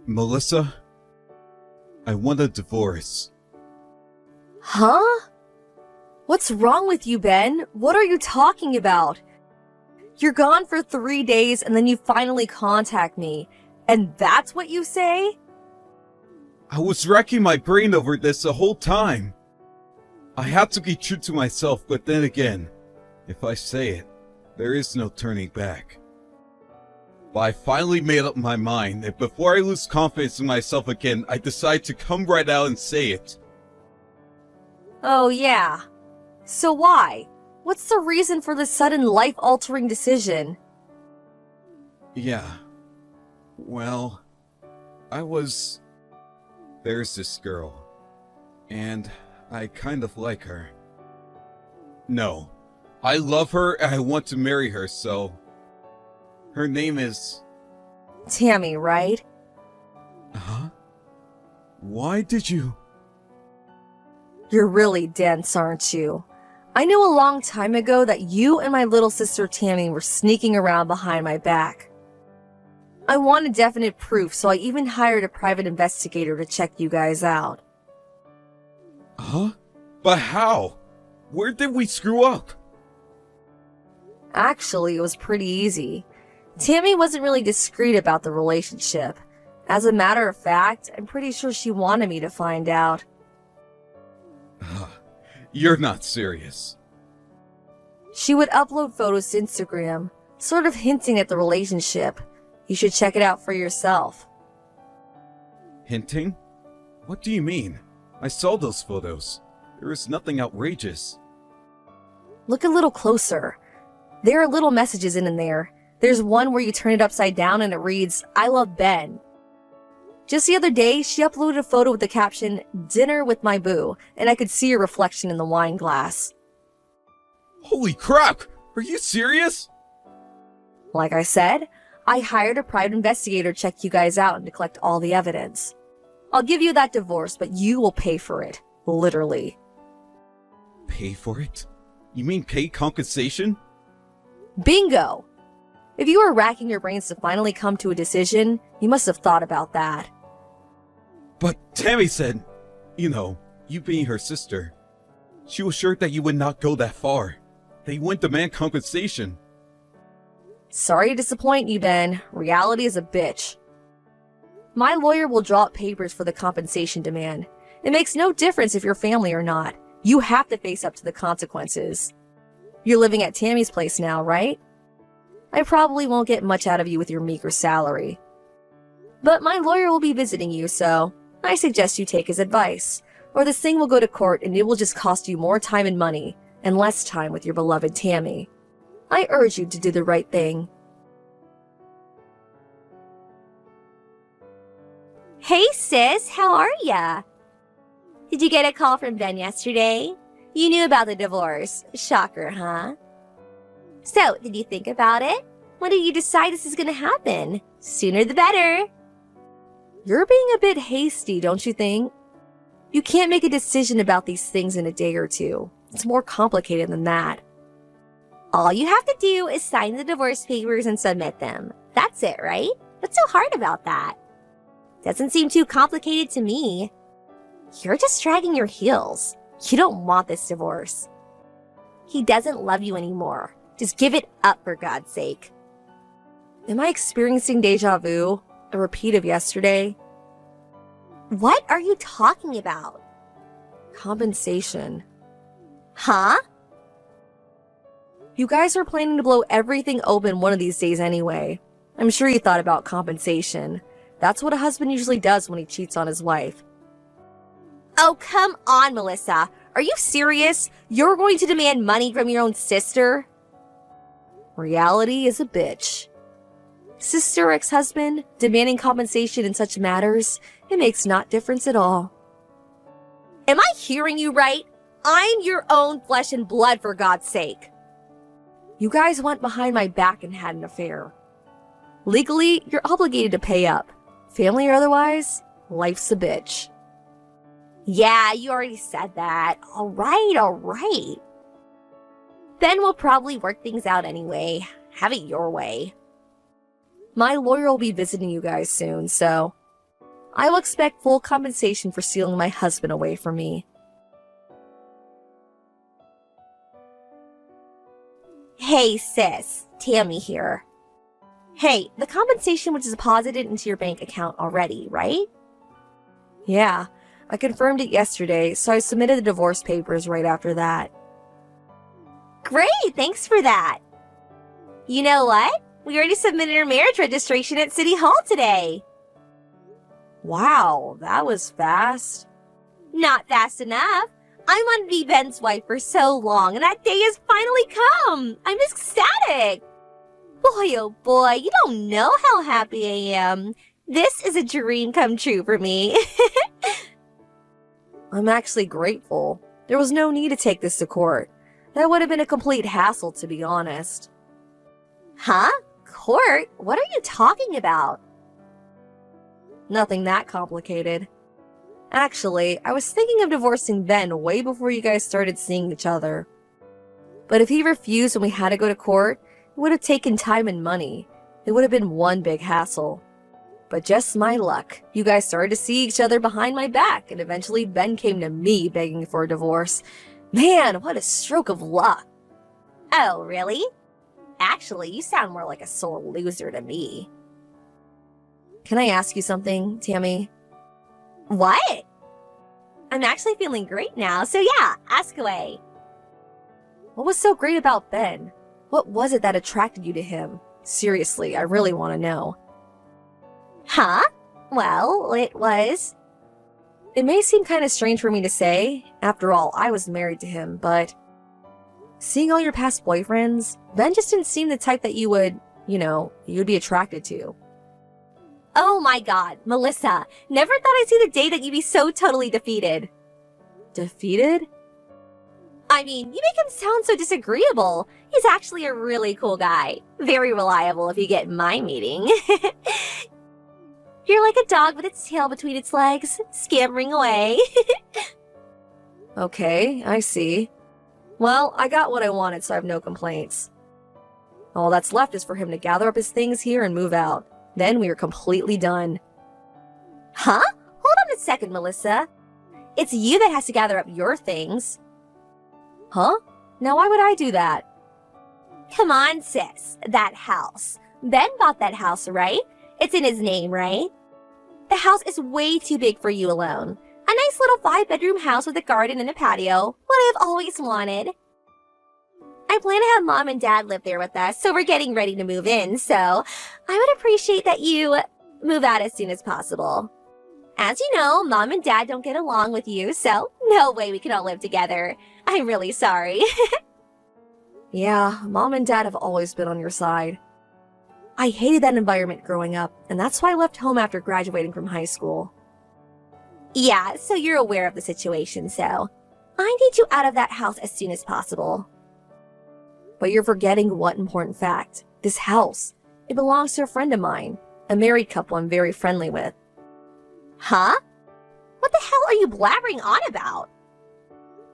Melissa, I want a divorce. Huh? What's wrong with you, Ben? What are you talking about? You're gone for 3 days and then you finally contact me. And that's what you say? I was racking my brain over this the whole time. I had to be true to myself, but then again, if I say it, there is no turning back. But I finally made up my mind, and before I lose confidence in myself again, I decide to come right out and say it. Oh yeah. So why? What's the reason for this sudden life-altering decision? Yeah. Well, there's this girl, and I kind of like her. No, I love her and I want to marry her, so... Her name is... Tammy, right? Huh? Why did you... You're really dense, aren't you? I knew a long time ago that you and my little sister Tammy were sneaking around behind my back. I wanted definite proof, so I even hired a private investigator to check you guys out. Huh? But how? Where did we screw up? Actually, it was pretty easy. Tammy wasn't really discreet about the relationship. As a matter of fact, I'm pretty sure she wanted me to find out. You're not serious. She would upload photos to Instagram, sort of hinting at the relationship. You should check it out for yourself. Hinting? What do you mean? I saw those photos. There is nothing outrageous. Look a little closer. There are little messages in there. There's one where you turn it upside down and it reads, "I love Ben." Just the other day, she uploaded a photo with the caption, "Dinner with my boo," and I could see her reflection in the wine glass. Holy crap! Are you serious? Like I said, I hired a private investigator to check you guys out and to collect all the evidence. I'll give you that divorce, but you will pay for it. Literally. Pay for it? You mean pay compensation? Bingo! If you were racking your brains to finally come to a decision, you must have thought about that. But Tammy said, you being her sister, she was sure that you would not go that far. That you wouldn't demand compensation. Sorry to disappoint you, Ben. Reality is a bitch. My lawyer will draw up papers for the compensation demand. It makes no difference if you're family or not. You have to face up to the consequences. You're living at Tammy's place now, right? I probably won't get much out of you with your meager salary. But my lawyer will be visiting you, so I suggest you take his advice, or this thing will go to court and it will just cost you more time and money, and less time with your beloved Tammy. I urge you to do the right thing. Hey sis, how are ya? Did you get a call from Ben yesterday? You knew about the divorce. Shocker, huh? So, did you think about it? When did you decide this is gonna happen? Sooner the better. You're being a bit hasty, don't you think? You can't make a decision about these things in a day or two. It's more complicated than that. All you have to do is sign the divorce papers and submit them. That's it, right? What's so hard about that? Doesn't seem too complicated to me. You're just dragging your heels. You don't want this divorce. He doesn't love you anymore. Just give it up, for God's sake. Am I experiencing deja vu? A repeat of yesterday? What are you talking about? Compensation. Huh? You guys are planning to blow everything open one of these days anyway. I'm sure you thought about compensation. That's what a husband usually does when he cheats on his wife. Oh, come on, Melissa. Are you serious? You're going to demand money from your own sister? Reality is a bitch. Sister, ex-husband, demanding compensation in such matters, it makes not difference at all. Am I hearing you right? I'm your own flesh and blood, for God's sake. You guys went behind my back and had an affair. Legally, you're obligated to pay up. Family or otherwise, life's a bitch. Yeah, you already said that. All right. Ben will probably work things out anyway. Have it your way. My lawyer will be visiting you guys soon, so I will expect full compensation for stealing my husband away from me. Hey sis, Tammy here. Hey, the compensation was deposited into your bank account already, right? Yeah, I confirmed it yesterday, so I submitted the divorce papers right after that. Great, thanks for that. You know what? We already submitted our marriage registration at City Hall today. Wow, that was fast. Not fast enough. I wanted to be Ben's wife for so long, and that day has finally come. I'm ecstatic. Boy, oh boy, you don't know how happy I am. This is a dream come true for me. I'm actually grateful. There was no need to take this to court. That would have been a complete hassle, to be honest. Huh? Court? What are you talking about? Nothing that complicated. Actually, I was thinking of divorcing Ben way before you guys started seeing each other. But if he refused when we had to go to court, it would have taken time and money. It would have been one big hassle. But just my luck, you guys started to see each other behind my back, and eventually Ben came to me begging for a divorce. Man, what a stroke of luck. Oh, really? Actually, you sound more like a sore loser to me. Can I ask you something, Tammy? What? I'm actually feeling great now, so yeah, ask away. What was so great about Ben? What was it that attracted you to him? Seriously, I really want to know. Huh? Well, it was... It may seem kind of strange for me to say. After all, I was married to him, but... Seeing all your past boyfriends, Ben just didn't seem the type that you would be attracted to. Oh my god, Melissa, never thought I'd see the day that you'd be so totally defeated. Defeated? I mean, you make him sound so disagreeable. He's actually a really cool guy. Very reliable if you get my meaning. You're like a dog with its tail between its legs, scampering away. Okay, I see. Well, I got what I wanted, so I have no complaints. All that's left is for him to gather up his things here and move out. Then we are completely done. Huh? Hold on a second, Melissa. It's you that has to gather up your things. Huh? Now why would I do that? Come on, sis. That house. Ben bought that house, right? It's in his name, right? The house is way too big for you alone. A nice little 5-bedroom house with a garden and a patio. What I've always wanted. I plan to have Mom and Dad live there with us, so we're getting ready to move in, so I would appreciate that you move out as soon as possible. As you know, Mom and Dad don't get along with you, so no way we can all live together. I'm really sorry. Yeah, Mom and Dad have always been on your side. I hated that environment growing up, and that's why I left home after graduating from high school. Yeah, so you're aware of the situation, so I need you out of that house as soon as possible. But you're forgetting one important fact. This house, it belongs to a friend of mine, a married couple I'm very friendly with. Huh? What the hell are you blabbering on about?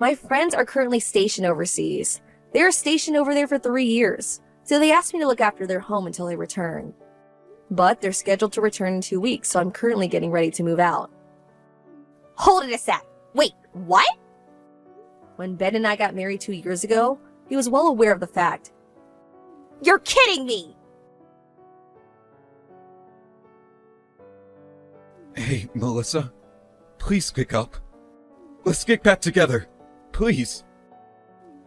My friends are currently stationed overseas. They are stationed over there for 3 years, so they asked me to look after their home until they return. But they're scheduled to return in 2 weeks, so I'm currently getting ready to move out. Hold it a sec. Wait, what? When Ben and I got married 2 years ago, he was well aware of the fact. You're kidding me! Hey, Melissa. Please pick up. Let's get back together. Please.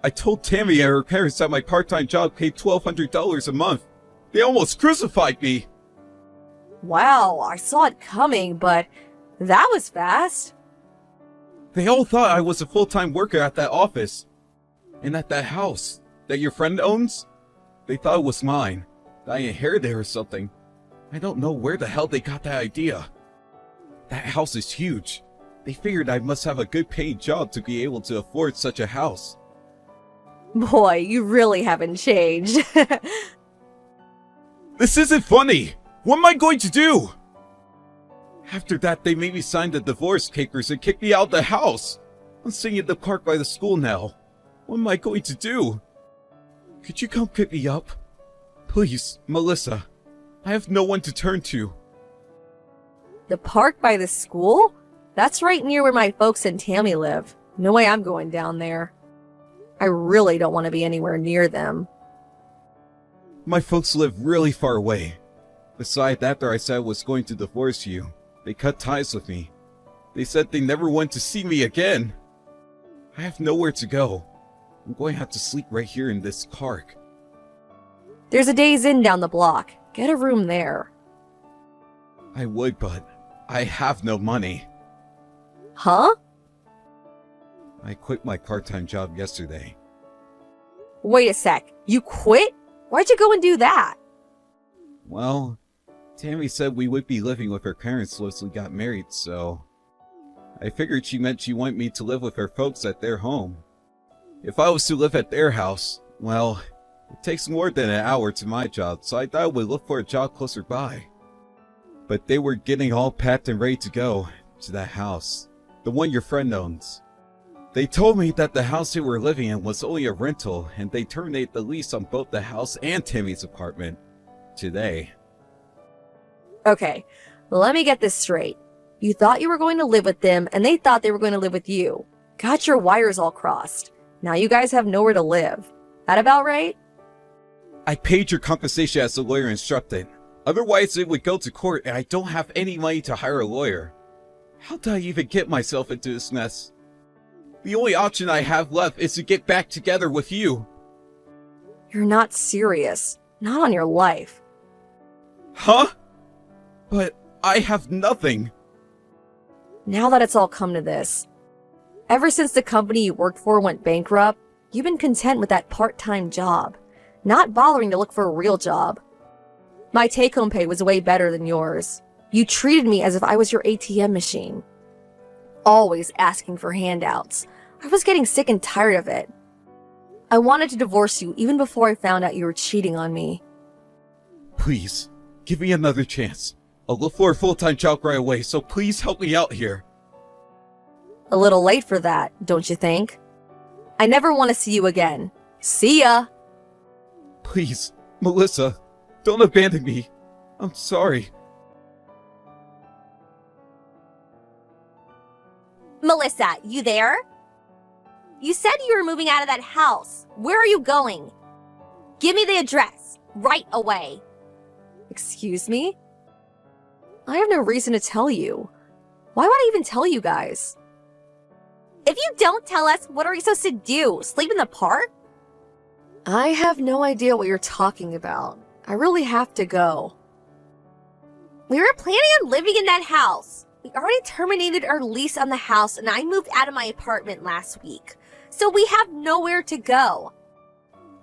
I told Tammy and her parents that my part-time job paid $1,200 a month. They almost crucified me. Wow, I saw it coming, but that was fast. They all thought I was a full-time worker at that office. And at that house that your friend owns. They thought it was mine. That I inherited or something. I don't know where the hell they got that idea. That house is huge. They figured I must have a good paying job to be able to afford such a house. Boy, you really haven't changed. This isn't funny! What am I going to do? After that, they made me sign the divorce papers and kicked me out of the house. I'm sitting in the park by the school now. What am I going to do? Could you come pick me up? Please, Melissa. I have no one to turn to. The park by the school? That's right near where my folks and Tammy live. No way I'm going down there. I really don't want to be anywhere near them. My folks live really far away. Besides, after I said I was going to divorce you, they cut ties with me. They said they never want to see me again. I have nowhere to go. I'm going to have to sleep right here in this park. There's a Days Inn down the block. Get a room there. I would, but I have no money. Huh? I quit my part-time job yesterday. Wait a sec. You quit? Why'd you go and do that? Well, Tammy said we would be living with her parents once we got married, so I figured she meant she wanted me to live with her folks at their home. If I was to live at their house, well, it takes more than an hour to my job, so I thought I would look for a job closer by. But they were getting all packed and ready to go to that house, the one your friend owns. They told me that the house they were living in was only a rental, and they terminated the lease on both the house and Tammy's apartment today. Okay, let me get this straight. You thought you were going to live with them, and they thought they were going to live with you. Got your wires all crossed. Now you guys have nowhere to live. That about right? I paid your compensation as the lawyer instructed. Otherwise it would go to court, and I don't have any money to hire a lawyer. How did I even get myself into this mess? The only option I have left is to get back together with you. You're not serious. Not on your life. Huh? But I have nothing. Now that it's all come to this, ever since the company you worked for went bankrupt, you've been content with that part-time job, not bothering to look for a real job. My take-home pay was way better than yours. You treated me as if I was your ATM machine. Always asking for handouts. I was getting sick and tired of it. I wanted to divorce you even before I found out you were cheating on me. Please, give me another chance. I'll look for a full-time job right away, so please help me out here. A little late for that, don't you think? I never want to see you again. See ya! Please, Melissa, don't abandon me. I'm sorry. Melissa, you there? You said you were moving out of that house. Where are you going? Give me the address, right away. Excuse me? I have no reason to tell you. Why would I even tell you guys? If you don't tell us, what are we supposed to do? Sleep in the park? I have no idea what you're talking about. I really have to go. We were planning on living in that house. We already terminated our lease on the house and I moved out of my apartment last week. So we have nowhere to go.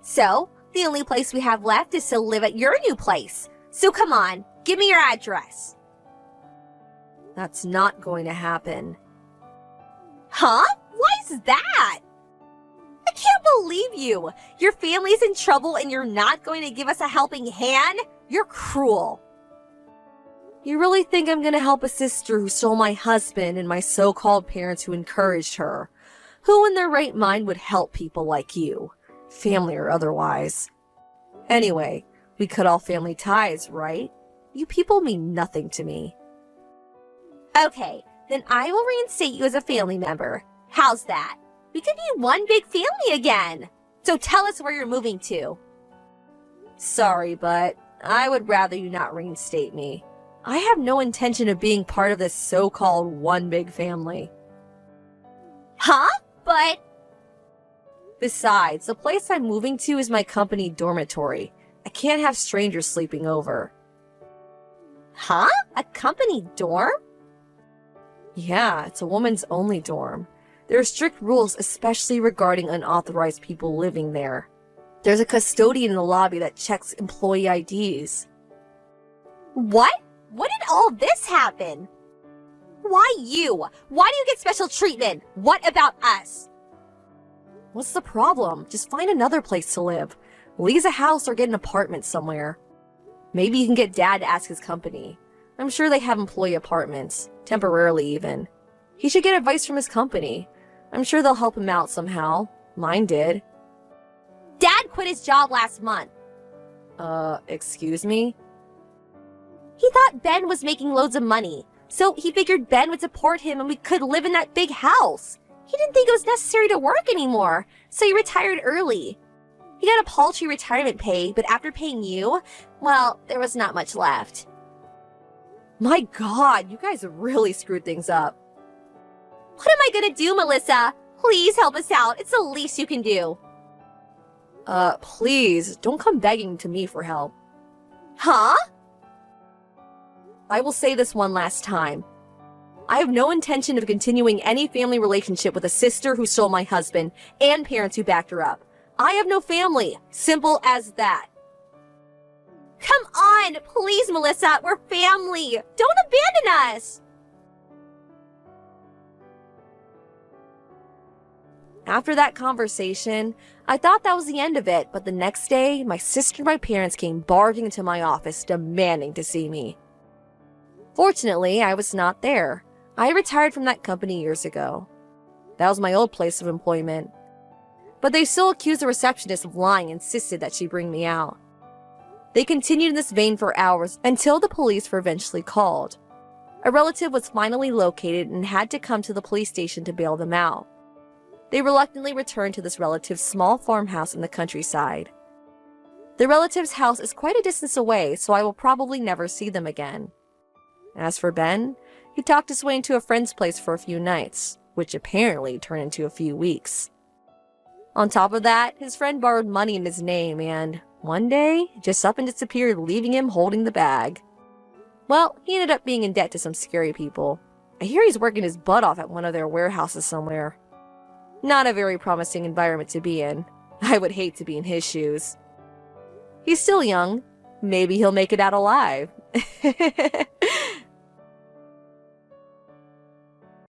So, the only place we have left is to live at your new place. So come on, give me your address. That's not going to happen. Huh? Why is that? I can't believe you. Your family's in trouble and you're not going to give us a helping hand? You're cruel. You really think I'm gonna help a sister who stole my husband and my so-called parents who encouraged her? Who in their right mind would help people like you? Family or otherwise. Anyway, we cut all family ties, right? You people mean nothing to me. Okay, then I will reinstate you as a family member. How's that? We could be one big family again. So tell us where you're moving to. Sorry, but I would rather you not reinstate me. I have no intention of being part of this so-called one big family. Huh? But... Besides, the place I'm moving to is my company dormitory. I can't have strangers sleeping over. Huh? A company dorm? Yeah, it's a woman's only dorm. There are strict rules, especially regarding unauthorized people living there. There's a custodian in the lobby that checks employee IDs. What? When did all this happen? Why you? Why do you get special treatment? What about us? What's the problem? Just find another place to live. Lease a house or get an apartment somewhere. Maybe you can get Dad to ask his company. I'm sure they have employee apartments, temporarily even. He should get advice from his company. I'm sure they'll help him out somehow. Mine did. Dad quit his job last month. Excuse me? He thought Ben was making loads of money, So he figured Ben would support him and we could live in that big house. He didn't think it was necessary to work anymore, so he retired early. He got a paltry retirement pay, but after paying you, well, there was not much left. My God, you guys really screwed things up. What am I gonna do, Melissa? Please help us out. It's the least you can do. Please, don't come begging to me for help. Huh? I will say this one last time. I have no intention of continuing any family relationship with a sister who stole my husband and parents who backed her up. I have no family. Simple as that. Come on, please, Melissa. We're family. Don't abandon us. After that conversation, I thought that was the end of it, but the next day, my sister and my parents came barging into my office demanding to see me. Fortunately, I was not there. I retired from that company years ago. That was my old place of employment. But they still accused the receptionist of lying and insisted that she bring me out. They continued in this vein for hours until the police were eventually called. A relative was finally located and had to come to the police station to bail them out. They reluctantly returned to this relative's small farmhouse in the countryside. The relative's house is quite a distance away, so I will probably never see them again. As for Ben, he talked his way into a friend's place for a few nights, which apparently turned into a few weeks. On top of that, his friend borrowed money in his name and, one day, just up and disappeared, leaving him holding the bag. Well, he ended up being in debt to some scary people. I hear he's working his butt off at one of their warehouses somewhere. Not a very promising environment to be in. I would hate to be in his shoes. He's still young. Maybe he'll make it out alive.